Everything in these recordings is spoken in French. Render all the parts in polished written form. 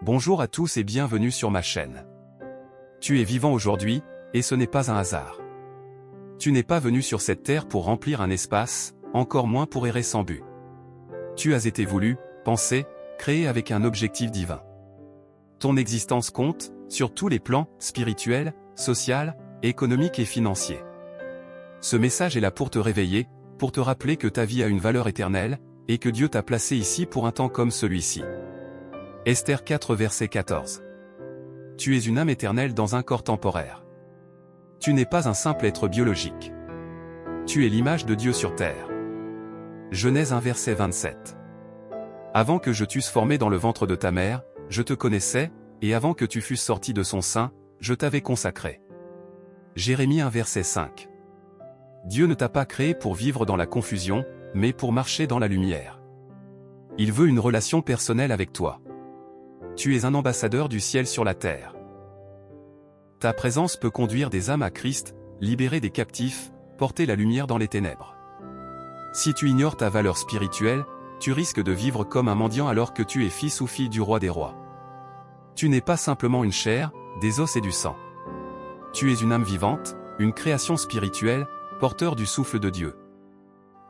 Bonjour à tous et bienvenue sur ma chaîne. Tu es vivant aujourd'hui, et ce n'est pas un hasard. Tu n'es pas venu sur cette terre pour remplir un espace, encore moins pour errer sans but. Tu as été voulu, pensé, créé avec un objectif divin. Ton existence compte, sur tous les plans, spirituel, social, économique et financier. Ce message est là pour te réveiller, pour te rappeler que ta vie a une valeur éternelle, et que Dieu t'a placé ici pour un temps comme celui-ci. Esther 4 verset 14. Tu es une âme éternelle dans un corps temporaire. Tu n'es pas un simple être biologique. Tu es l'image de Dieu sur terre. Genèse 1 verset 27. Avant que je t'eusse formé dans le ventre de ta mère, je te connaissais, et avant que tu fusses sorti de son sein, je t'avais consacré. Jérémie 1 verset 5. Dieu ne t'a pas créé pour vivre dans la confusion, mais pour marcher dans la lumière. Il veut une relation personnelle avec toi. Tu es un ambassadeur du ciel sur la terre. Ta présence peut conduire des âmes à Christ, libérer des captifs, porter la lumière dans les ténèbres. Si tu ignores ta valeur spirituelle, tu risques de vivre comme un mendiant alors que tu es fils ou fille du roi des rois. Tu n'es pas simplement une chair, des os et du sang. Tu es une âme vivante, une création spirituelle, porteur du souffle de Dieu.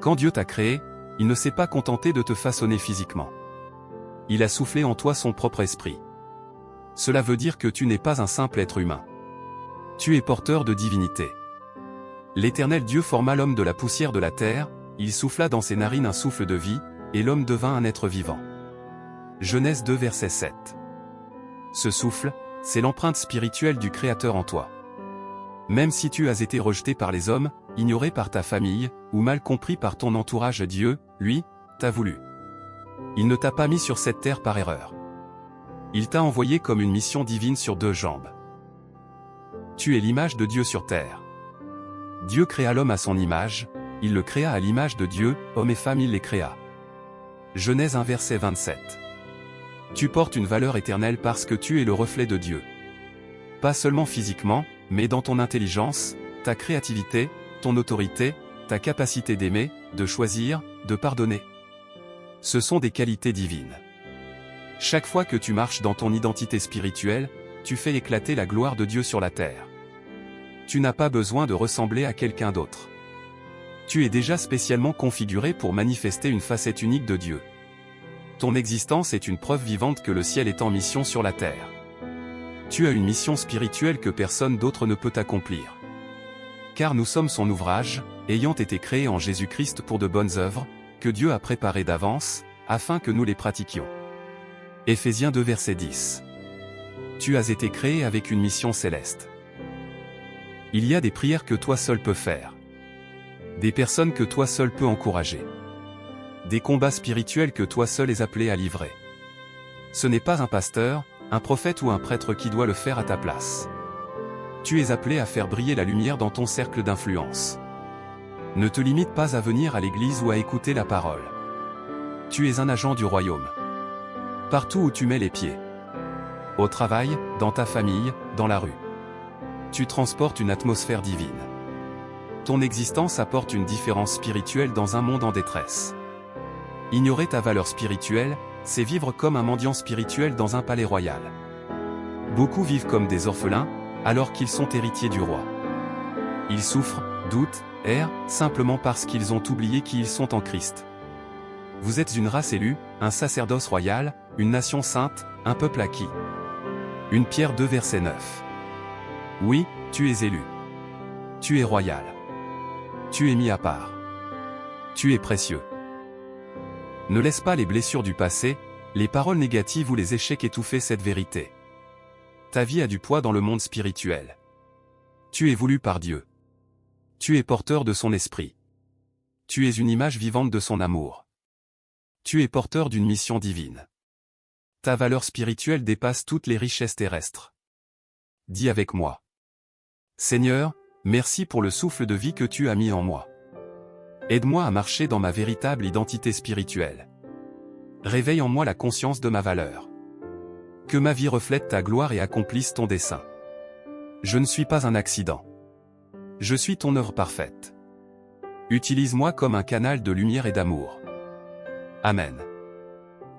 Quand Dieu t'a créé, il ne s'est pas contenté de te façonner physiquement. Il a soufflé en toi son propre esprit. Cela veut dire que tu n'es pas un simple être humain. Tu es porteur de divinité. L'Éternel Dieu forma l'homme de la poussière de la terre, il souffla dans ses narines un souffle de vie, et l'homme devint un être vivant. Genèse 2 verset 7. Ce souffle, c'est l'empreinte spirituelle du Créateur en toi. Même si tu as été rejeté par les hommes, ignoré par ta famille, ou mal compris par ton entourage, Dieu, lui, t'a voulu. Il ne t'a pas mis sur cette terre par erreur. Il t'a envoyé comme une mission divine sur deux jambes. Tu es l'image de Dieu sur terre. Dieu créa l'homme à son image, il le créa à l'image de Dieu, homme et femme il les créa. Genèse 1 verset 27. Tu portes une valeur éternelle parce que tu es le reflet de Dieu. Pas seulement physiquement, mais dans ton intelligence, ta créativité, ton autorité, ta capacité d'aimer, de choisir, de pardonner. Ce sont des qualités divines. Chaque fois que tu marches dans ton identité spirituelle, tu fais éclater la gloire de Dieu sur la terre. Tu n'as pas besoin de ressembler à quelqu'un d'autre. Tu es déjà spécialement configuré pour manifester une facette unique de Dieu. Ton existence est une preuve vivante que le ciel est en mission sur la terre. Tu as une mission spirituelle que personne d'autre ne peut accomplir. Car nous sommes son ouvrage, ayant été créés en Jésus-Christ pour de bonnes œuvres, que Dieu a préparées d'avance, afin que nous les pratiquions. Éphésiens 2 verset 10. Tu as été créé avec une mission céleste. Il y a des prières que toi seul peux faire. Des personnes que toi seul peux encourager. Des combats spirituels que toi seul es appelé à livrer. Ce n'est pas un pasteur, un prophète ou un prêtre qui doit le faire à ta place. Tu es appelé à faire briller la lumière dans ton cercle d'influence. Ne te limite pas à venir à l'église ou à écouter la parole. Tu es un agent du royaume. Partout où tu mets les pieds. Au travail, dans ta famille, dans la rue. Tu transportes une atmosphère divine. Ton existence apporte une différence spirituelle dans un monde en détresse. Ignorer ta valeur spirituelle, c'est vivre comme un mendiant spirituel dans un palais royal. Beaucoup vivent comme des orphelins, alors qu'ils sont héritiers du roi. Ils souffrent, doutent, errent, simplement parce qu'ils ont oublié qui ils sont en Christ. Vous êtes une race élue, un sacerdoce royal, une nation sainte, un peuple acquis. 1 Pierre 2 verset 9. Oui, tu es élu. Tu es royal. Tu es mis à part. Tu es précieux. Ne laisse pas les blessures du passé, les paroles négatives ou les échecs étouffer cette vérité. Ta vie a du poids dans le monde spirituel. Tu es voulu par Dieu. Tu es porteur de son esprit. Tu es une image vivante de son amour. Tu es porteur d'une mission divine. Ta valeur spirituelle dépasse toutes les richesses terrestres. Dis avec moi. Seigneur, merci pour le souffle de vie que tu as mis en moi. Aide-moi à marcher dans ma véritable identité spirituelle. Réveille en moi la conscience de ma valeur. Que ma vie reflète ta gloire et accomplisse ton dessein. Je ne suis pas un accident. Je suis ton œuvre parfaite. Utilise-moi comme un canal de lumière et d'amour. Amen.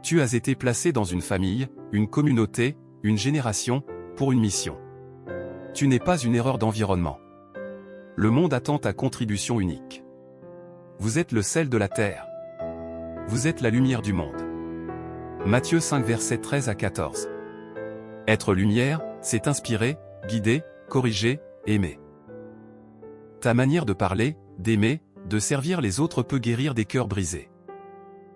Tu as été placé dans une famille, une communauté, une génération, pour une mission. Tu n'es pas une erreur d'environnement. Le monde attend ta contribution unique. Vous êtes le sel de la terre. Vous êtes la lumière du monde. Matthieu 5 versets 13 à 14. Être lumière, c'est inspirer, guider, corriger, aimer. Ta manière de parler, d'aimer, de servir les autres peut guérir des cœurs brisés.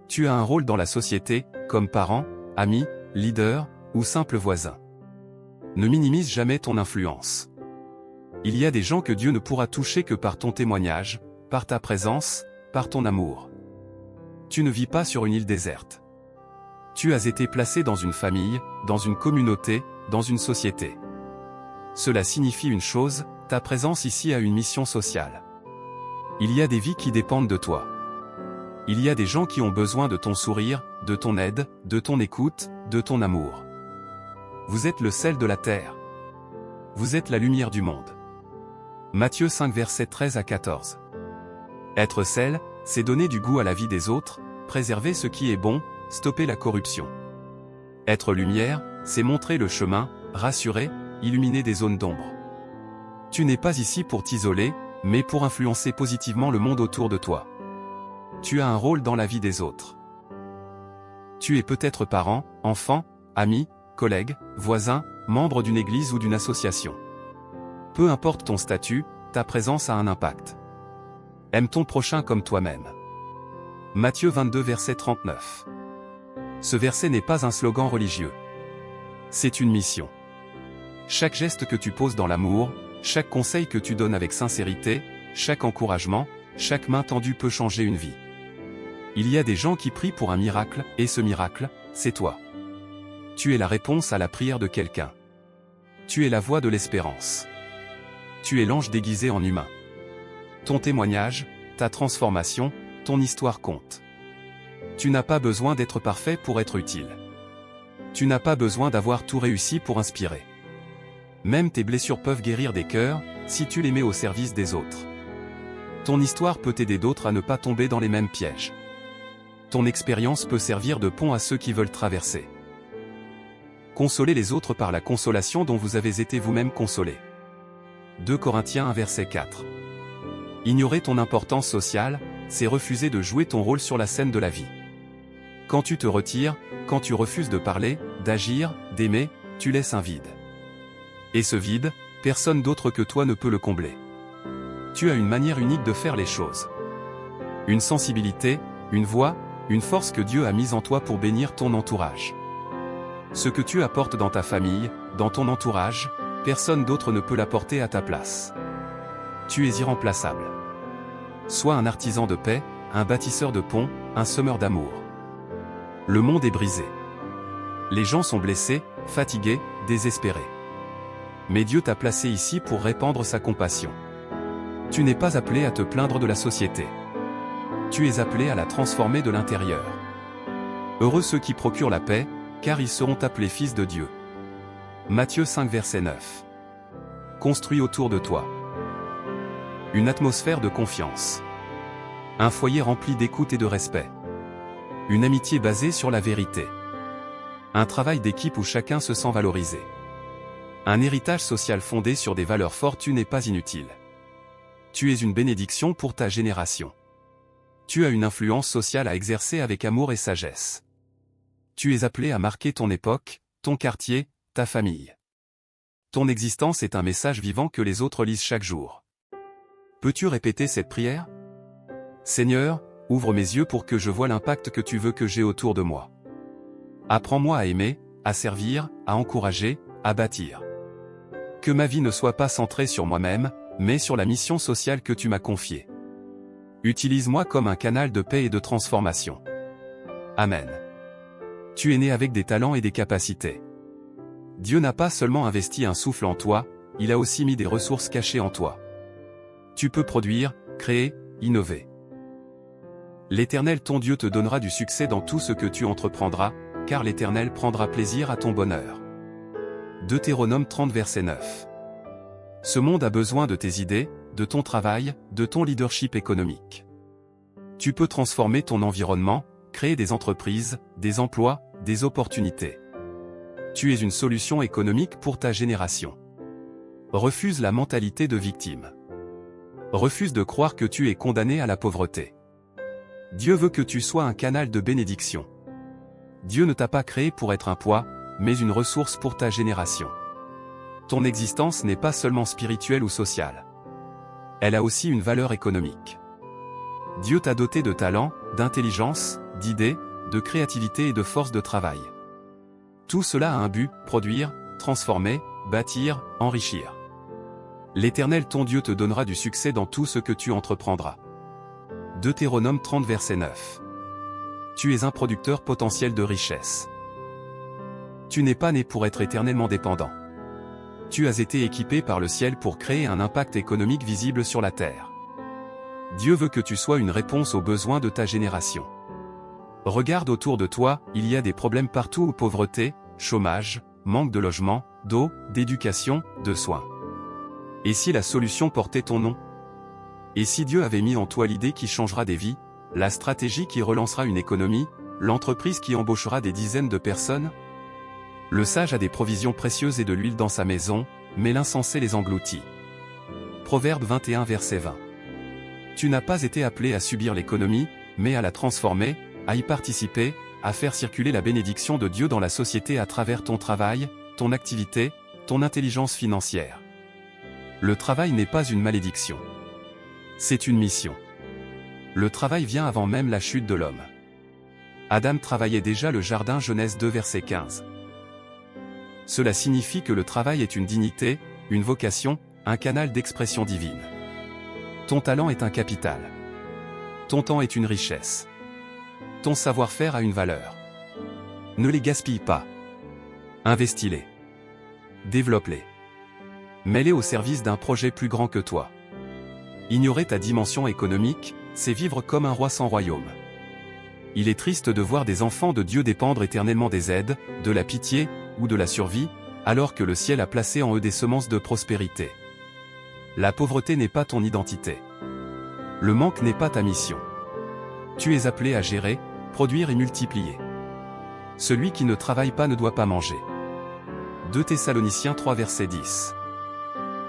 Tu as un rôle dans la société, comme parent, ami, leader, ou simple voisin. Ne minimise jamais ton influence. Il y a des gens que Dieu ne pourra toucher que par ton témoignage, par ta présence, par ton amour. Tu ne vis pas sur une île déserte. Tu as été placé dans une famille, dans une communauté, dans une société. Cela signifie une chose, ta présence ici a une mission sociale. Il y a des vies qui dépendent de toi. Il y a des gens qui ont besoin de ton sourire, de ton aide, de ton écoute, de ton amour. Vous êtes le sel de la terre. Vous êtes la lumière du monde. Matthieu 5 versets 13 à 14. Être sel, c'est donner du goût à la vie des autres, préserver ce qui est bon, stopper la corruption. Être lumière, c'est montrer le chemin, rassurer, illuminer des zones d'ombre. Tu n'es pas ici pour t'isoler, mais pour influencer positivement le monde autour de toi. Tu as un rôle dans la vie des autres. Tu es peut-être parent, enfant, ami, collègue, voisin, membre d'une église ou d'une association. Peu importe ton statut, ta présence a un impact. Aime ton prochain comme toi-même. Matthieu 22 verset 39. Ce verset n'est pas un slogan religieux. C'est une mission. Chaque geste que tu poses dans l'amour, chaque conseil que tu donnes avec sincérité, chaque encouragement, chaque main tendue peut changer une vie. Il y a des gens qui prient pour un miracle, et ce miracle, c'est toi. Tu es la réponse à la prière de quelqu'un. Tu es la voix de l'espérance. Tu es l'ange déguisé en humain. Ton témoignage, ta transformation, ton histoire compte. Tu n'as pas besoin d'être parfait pour être utile. Tu n'as pas besoin d'avoir tout réussi pour inspirer. Même tes blessures peuvent guérir des cœurs, si tu les mets au service des autres. Ton histoire peut aider d'autres à ne pas tomber dans les mêmes pièges. Ton expérience peut servir de pont à ceux qui veulent traverser. Consolez les autres par la consolation dont vous avez été vous-même consolé. 2 Corinthiens 1 verset 4. Ignorer ton importance sociale, c'est refuser de jouer ton rôle sur la scène de la vie. Quand tu te retires, quand tu refuses de parler, d'agir, d'aimer, tu laisses un vide. Et ce vide, personne d'autre que toi ne peut le combler. Tu as une manière unique de faire les choses. Une sensibilité, une voix, une force que Dieu a mise en toi pour bénir ton entourage. Ce que tu apportes dans ta famille, dans ton entourage, personne d'autre ne peut l'apporter à ta place. Tu es irremplaçable. Sois un artisan de paix, un bâtisseur de ponts, un semeur d'amour. Le monde est brisé. Les gens sont blessés, fatigués, désespérés. Mais Dieu t'a placé ici pour répandre sa compassion. Tu n'es pas appelé à te plaindre de la société. Tu es appelé à la transformer de l'intérieur. Heureux ceux qui procurent la paix, car ils seront appelés fils de Dieu. Matthieu 5 verset 9. Construis autour de toi une atmosphère de confiance. Un foyer rempli d'écoute et de respect. Une amitié basée sur la vérité. Un travail d'équipe où chacun se sent valorisé. Un héritage social fondé sur des valeurs fortes. Tu n'es pas inutile. Tu es une bénédiction pour ta génération. Tu as une influence sociale à exercer avec amour et sagesse. Tu es appelé à marquer ton époque, ton quartier, ta famille. Ton existence est un message vivant que les autres lisent chaque jour. Peux-tu répéter cette prière? Seigneur, ouvre mes yeux pour que je voie l'impact que tu veux que j'ai autour de moi. Apprends-moi à aimer, à servir, à encourager, à bâtir. Que ma vie ne soit pas centrée sur moi-même, mais sur la mission sociale que tu m'as confiée. Utilise-moi comme un canal de paix et de transformation. Amen. Tu es né avec des talents et des capacités. Dieu n'a pas seulement investi un souffle en toi, il a aussi mis des ressources cachées en toi. Tu peux produire, créer, innover. L'Éternel ton Dieu te donnera du succès dans tout ce que tu entreprendras, car l'Éternel prendra plaisir à ton bonheur. Deutéronome 30 verset 9. Ce monde a besoin de tes idées, de ton travail, de ton leadership économique. Tu peux transformer ton environnement, créer des entreprises, des emplois, des opportunités. Tu es une solution économique pour ta génération. Refuse la mentalité de victime. Refuse de croire que tu es condamné à la pauvreté. Dieu veut que tu sois un canal de bénédiction. Dieu ne t'a pas créé pour être un poids, mais une ressource pour ta génération. Ton existence n'est pas seulement spirituelle ou sociale. Elle a aussi une valeur économique. Dieu t'a doté de talents, d'intelligence, d'idées, de créativité et de force de travail. Tout cela a un but, produire, transformer, bâtir, enrichir. L'Éternel ton Dieu te donnera du succès dans tout ce que tu entreprendras. Deutéronome 30 verset 9. Tu es un producteur potentiel de richesse. Tu n'es pas né pour être éternellement dépendant. Tu as été équipé par le ciel pour créer un impact économique visible sur la terre. Dieu veut que tu sois une réponse aux besoins de ta génération. Regarde autour de toi, il y a des problèmes partout: pauvreté, chômage, manque de logement, d'eau, d'éducation, de soins. Et si la solution portait ton nom? Et si Dieu avait mis en toi l'idée qui changera des vies, la stratégie qui relancera une économie, l'entreprise qui embauchera des dizaines de personnes? Le sage a des provisions précieuses et de l'huile dans sa maison, mais l'insensé les engloutit. Proverbe 21 verset 20. Tu n'as pas été appelé à subir l'économie, mais à la transformer, à y participer, à faire circuler la bénédiction de Dieu dans la société à travers ton travail, ton activité, ton intelligence financière. Le travail n'est pas une malédiction. C'est une mission. Le travail vient avant même la chute de l'homme. Adam travaillait déjà le jardin. Genèse 2 verset 15. Cela signifie que le travail est une dignité, une vocation, un canal d'expression divine. Ton talent est un capital. Ton temps est une richesse. Ton savoir-faire a une valeur. Ne les gaspille pas. Investis-les. Développe-les. Mets-les au service d'un projet plus grand que toi. Ignorer ta dimension économique, c'est vivre comme un roi sans royaume. Il est triste de voir des enfants de Dieu dépendre éternellement des aides, de la pitié, ou de la survie, alors que le ciel a placé en eux des semences de prospérité. La pauvreté n'est pas ton identité. Le manque n'est pas ta mission. Tu es appelé à gérer, produire et multiplier. Celui qui ne travaille pas ne doit pas manger. 2 Thessaloniciens 3 verset 10.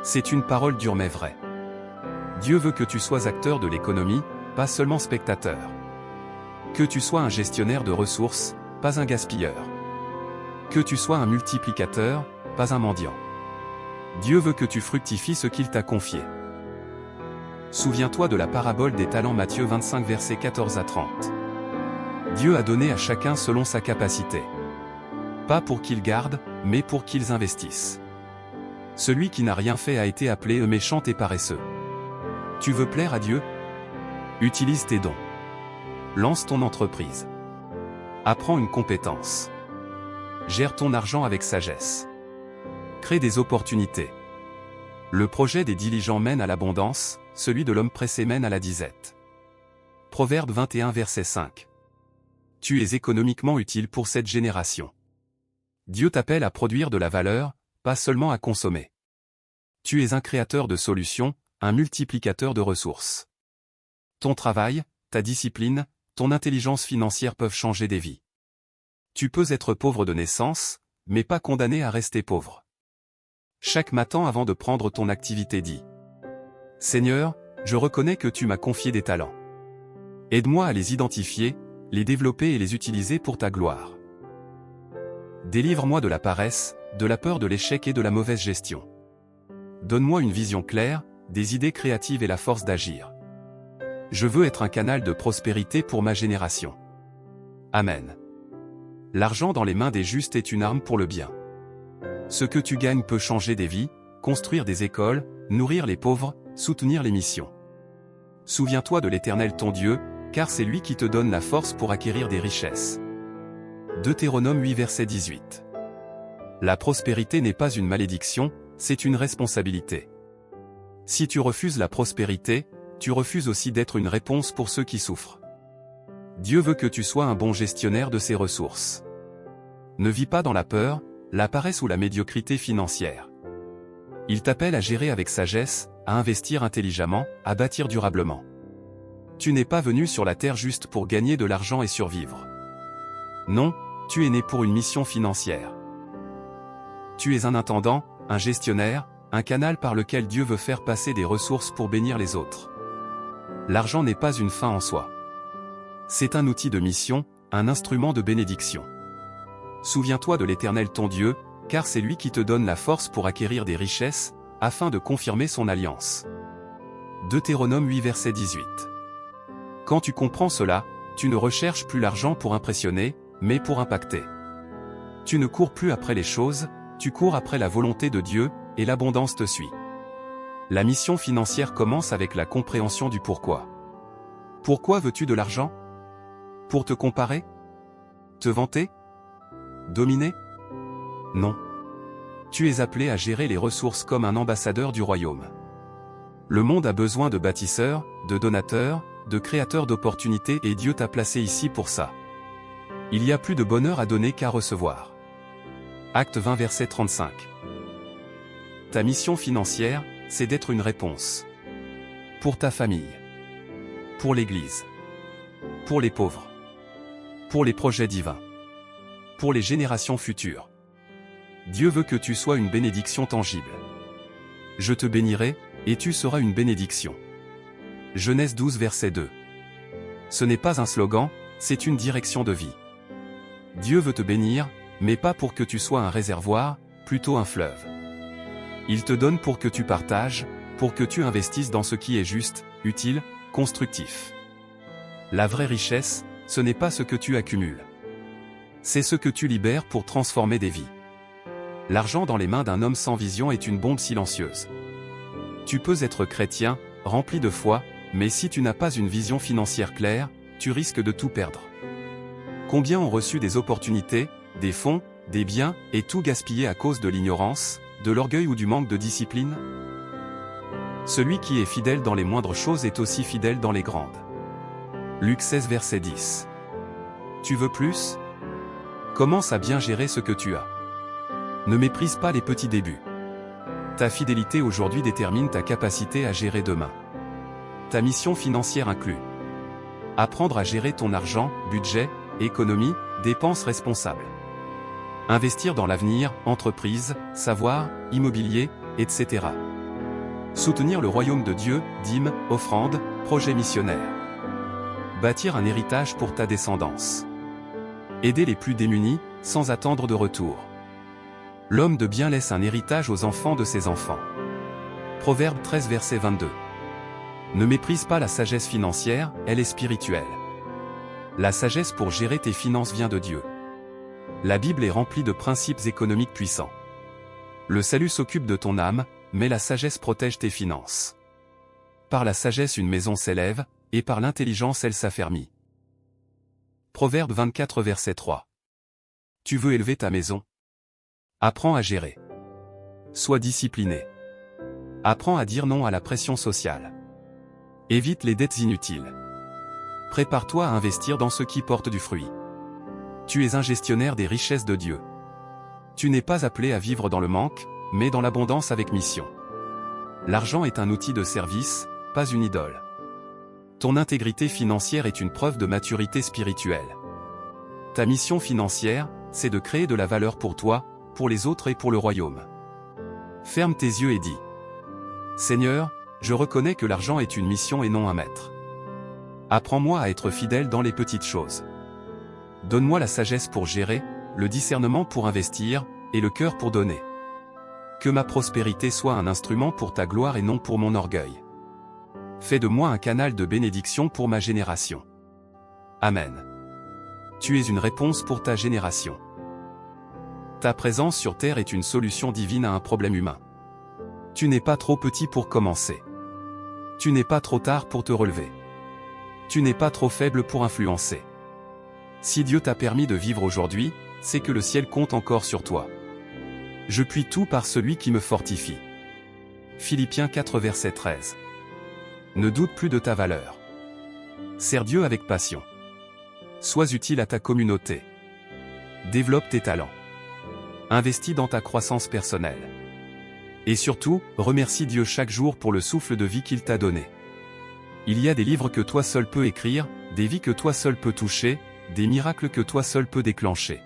C'est une parole dure mais vraie. Dieu veut que tu sois acteur de l'économie, pas seulement spectateur. Que tu sois un gestionnaire de ressources, pas un gaspilleur. Que tu sois un multiplicateur, pas un mendiant. Dieu veut que tu fructifies ce qu'il t'a confié. Souviens-toi de la parabole des talents. Matthieu 25 versets 14 à 30. Dieu a donné à chacun selon sa capacité. Pas pour qu'ils gardent, mais pour qu'ils investissent. Celui qui n'a rien fait a été appelé méchant et paresseux. Tu veux plaire à Dieu? Utilise tes dons. Lance ton entreprise. Apprends une compétence. Gère ton argent avec sagesse. Crée des opportunités. Le projet des diligents mène à l'abondance, celui de l'homme pressé mène à la disette. Proverbe 21 verset 5. Tu es économiquement utile pour cette génération. Dieu t'appelle à produire de la valeur, pas seulement à consommer. Tu es un créateur de solutions, un multiplicateur de ressources. Ton travail, ta discipline, ton intelligence financière peuvent changer des vies. Tu peux être pauvre de naissance, mais pas condamné à rester pauvre. Chaque matin avant de prendre ton activité, dis: Seigneur, je reconnais que tu m'as confié des talents. Aide-moi à les identifier, les développer et les utiliser pour ta gloire. Délivre-moi de la paresse, de la peur de l'échec et de la mauvaise gestion. Donne-moi une vision claire, des idées créatives et la force d'agir. Je veux être un canal de prospérité pour ma génération. Amen. L'argent dans les mains des justes est une arme pour le bien. Ce que tu gagnes peut changer des vies, construire des écoles, nourrir les pauvres, soutenir les missions. Souviens-toi de l'Éternel ton Dieu, car c'est lui qui te donne la force pour acquérir des richesses. Deutéronome 8 verset 18. La prospérité n'est pas une malédiction, c'est une responsabilité. Si tu refuses la prospérité, tu refuses aussi d'être une réponse pour ceux qui souffrent. Dieu veut que tu sois un bon gestionnaire de ses ressources. Ne vis pas dans la peur, la paresse ou la médiocrité financière. Il t'appelle à gérer avec sagesse, à investir intelligemment, à bâtir durablement. Tu n'es pas venu sur la terre juste pour gagner de l'argent et survivre. Non, tu es né pour une mission financière. Tu es un intendant, un gestionnaire, un canal par lequel Dieu veut faire passer des ressources pour bénir les autres. L'argent n'est pas une fin en soi. C'est un outil de mission, un instrument de bénédiction. Souviens-toi de l'Éternel ton Dieu, car c'est lui qui te donne la force pour acquérir des richesses, afin de confirmer son alliance. Deutéronome 8 verset 18. Quand tu comprends cela, tu ne recherches plus l'argent pour impressionner, mais pour impacter. Tu ne cours plus après les choses, tu cours après la volonté de Dieu, et l'abondance te suit. La mission financière commence avec la compréhension du pourquoi. Pourquoi veux-tu de l'argent? Pour te comparer? Te vanter? Dominer? Non. Tu es appelé à gérer les ressources comme un ambassadeur du royaume. Le monde a besoin de bâtisseurs, de donateurs, de créateurs d'opportunités et Dieu t'a placé ici pour ça. Il y a plus de bonheur à donner qu'à recevoir. Acte 20 verset 35. Ta mission financière, c'est d'être une réponse. Pour ta famille. Pour l'Église. Pour les pauvres. Pour les projets divins. Pour les générations futures. Dieu veut que tu sois une bénédiction tangible. Je te bénirai, et tu seras une bénédiction. Genèse 12 verset 2. Ce n'est pas un slogan, c'est une direction de vie. Dieu veut te bénir, mais pas pour que tu sois un réservoir, plutôt un fleuve. Il te donne pour que tu partages, pour que tu investisses dans ce qui est juste, utile, constructif. La vraie richesse, ce n'est pas ce que tu accumules. C'est ce que tu libères pour transformer des vies. L'argent dans les mains d'un homme sans vision est une bombe silencieuse. Tu peux être chrétien, rempli de foi, mais si tu n'as pas une vision financière claire, tu risques de tout perdre. Combien ont reçu des opportunités, des fonds, des biens, et tout gaspillé à cause de l'ignorance, de l'orgueil ou du manque de discipline? Celui qui est fidèle dans les moindres choses est aussi fidèle dans les grandes. Luc 16 verset 10. Tu veux plus? Commence à bien gérer ce que tu as. Ne méprise pas les petits débuts. Ta fidélité aujourd'hui détermine ta capacité à gérer demain. Ta mission financière inclut apprendre à gérer ton argent, budget, économie, dépenses responsables. Investir dans l'avenir, entreprise, savoir, immobilier, etc. Soutenir le royaume de Dieu, dîmes, offrandes, projets missionnaires. Bâtir un héritage pour ta descendance. Aider les plus démunis, sans attendre de retour. L'homme de bien laisse un héritage aux enfants de ses enfants. Proverbe 13 verset 22. Ne méprise pas la sagesse financière, elle est spirituelle. La sagesse pour gérer tes finances vient de Dieu. La Bible est remplie de principes économiques puissants. Le salut s'occupe de ton âme, mais la sagesse protège tes finances. Par la sagesse une maison s'élève, et par l'intelligence elle s'affermit. Proverbe 24 verset 3. Tu veux élever ta maison? Apprends à gérer. Sois discipliné. Apprends à dire non à la pression sociale. Évite les dettes inutiles. Prépare-toi à investir dans ce qui porte du fruit. Tu es un gestionnaire des richesses de Dieu. Tu n'es pas appelé à vivre dans le manque, mais dans l'abondance avec mission. L'argent est un outil de service, pas une idole. Ton intégrité financière est une preuve de maturité spirituelle. Ta mission financière, c'est de créer de la valeur pour toi, pour les autres et pour le royaume. Ferme tes yeux et dis: Seigneur, je reconnais que l'argent est une mission et non un maître. Apprends-moi à être fidèle dans les petites choses. Donne-moi la sagesse pour gérer, le discernement pour investir, et le cœur pour donner. Que ma prospérité soit un instrument pour ta gloire et non pour mon orgueil. Fais de moi un canal de bénédiction pour ma génération. Amen. Tu es une réponse pour ta génération. Ta présence sur terre est une solution divine à un problème humain. Tu n'es pas trop petit pour commencer. Tu n'es pas trop tard pour te relever. Tu n'es pas trop faible pour influencer. Si Dieu t'a permis de vivre aujourd'hui, c'est que le ciel compte encore sur toi. Je puis tout par celui qui me fortifie. Philippiens 4 verset 13. Ne doute plus de ta valeur. Sers Dieu avec passion. Sois utile à ta communauté. Développe tes talents. Investis dans ta croissance personnelle. Et surtout, remercie Dieu chaque jour pour le souffle de vie qu'il t'a donné. Il y a des livres que toi seul peux écrire, des vies que toi seul peux toucher, des miracles que toi seul peux déclencher.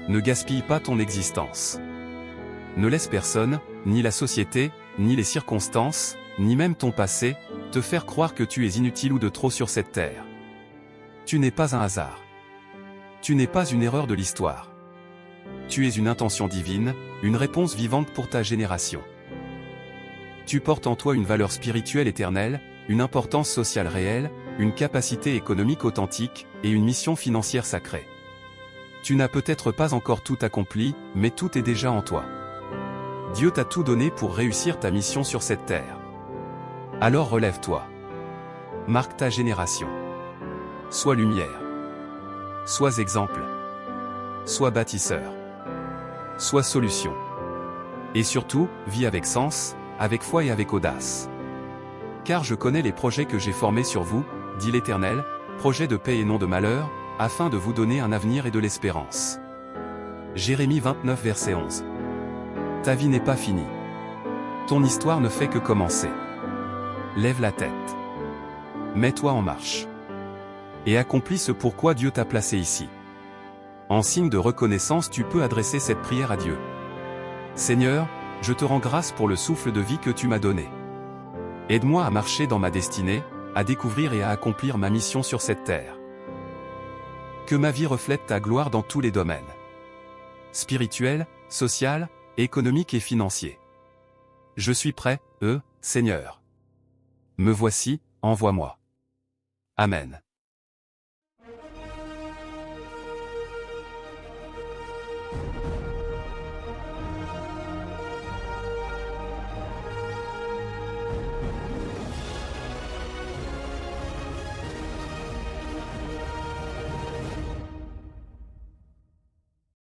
Ne gaspille pas ton existence. Ne laisse personne, ni la société, ni les circonstances, ni même ton passé, te faire croire que tu es inutile ou de trop sur cette terre. Tu n'es pas un hasard. Tu n'es pas une erreur de l'histoire. Tu es une intention divine, une réponse vivante pour ta génération. Tu portes en toi une valeur spirituelle éternelle, une importance sociale réelle, une capacité économique authentique, et une mission financière sacrée. Tu n'as peut-être pas encore tout accompli, mais tout est déjà en toi. Dieu t'a tout donné pour réussir ta mission sur cette terre. Alors relève-toi. Marque ta génération. Sois lumière. Sois exemple. Sois bâtisseur. Sois solution. Et surtout, vis avec sens, avec foi et avec audace. Car je connais les projets que j'ai formés sur vous, dit l'Éternel, projets de paix et non de malheur, afin de vous donner un avenir et de l'espérance. Jérémie 29 verset 11. Ta vie n'est pas finie. Ton histoire ne fait que commencer. Lève la tête. Mets-toi en marche. Et accomplis ce pourquoi Dieu t'a placé ici. En signe de reconnaissance, tu peux adresser cette prière à Dieu. Seigneur, je te rends grâce pour le souffle de vie que tu m'as donné. Aide-moi à marcher dans ma destinée, à découvrir et à accomplir ma mission sur cette terre. Que ma vie reflète ta gloire dans tous les domaines. Spirituel, social, économique et financier. Je suis prêt, Seigneur. Me voici, envoie-moi. Amen.